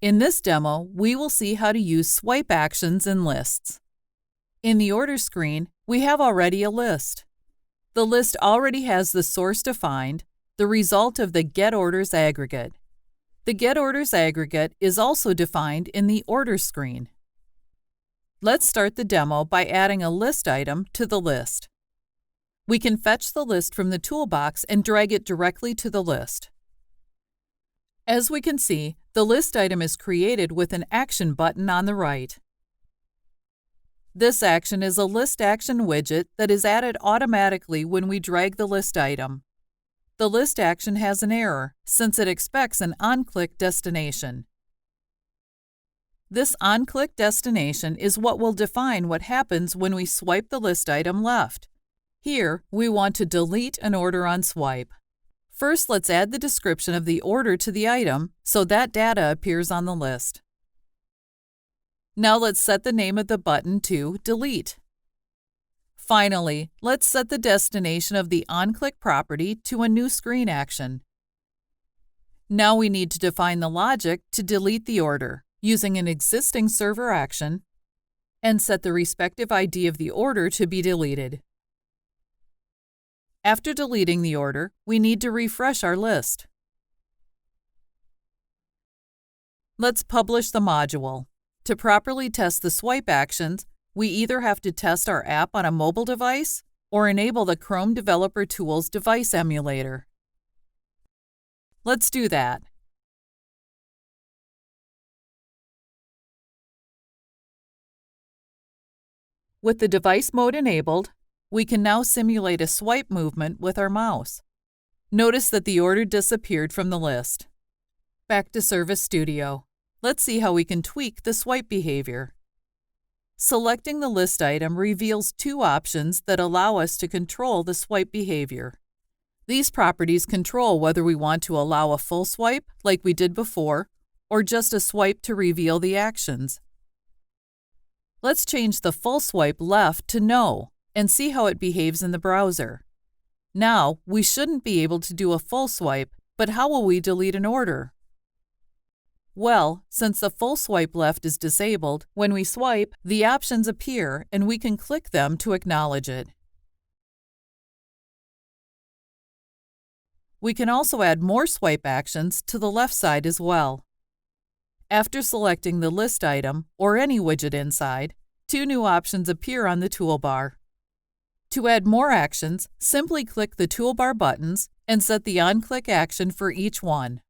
In this demo, we will see how to use swipe actions in lists. In the order screen, we have already a list. The list already has the source defined, the result of the getOrders aggregate. The getOrders aggregate is also defined in the order screen. Let's start the demo by adding a list item to the list. We can fetch the list from the toolbox and drag it directly to the list. As we can see, the list item is created with an action button on the right. This action is a list action widget that is added automatically when we drag the list item. The list action has an error since it expects an on-click destination. This on-click destination is what will define what happens when we swipe the list item left. Here, we want to delete an order on swipe. First, let's add the description of the order to the item so that data appears on the list. Now let's set the name of the button to Delete. Finally, let's set the destination of the on-click property to a new screen action. Now we need to define the logic to delete the order using an existing server action and set the respective ID of the order to be deleted. After deleting the order, we need to refresh our list. Let's publish the module. To properly test the swipe actions, we either have to test our app on a mobile device or enable the Chrome Developer Tools device emulator. Let's do that. With the device mode enabled, we can now simulate a swipe movement with our mouse. Notice that the order disappeared from the list. Back to Service Studio. Let's see how we can tweak the swipe behavior. Selecting the list item reveals two options that allow us to control the swipe behavior. These properties control whether we want to allow a full swipe, like we did before, or just a swipe to reveal the actions. Let's change the full swipe left to no and see how it behaves in the browser. Now, we shouldn't be able to do a full swipe, but how will we delete an order? Well, since the full swipe left is disabled, when we swipe, the options appear and we can click them to acknowledge it. We can also add more swipe actions to the left side as well. After selecting the list item or any widget inside, two new options appear on the toolbar. To add more actions, simply click the toolbar buttons and set the on-click action for each one.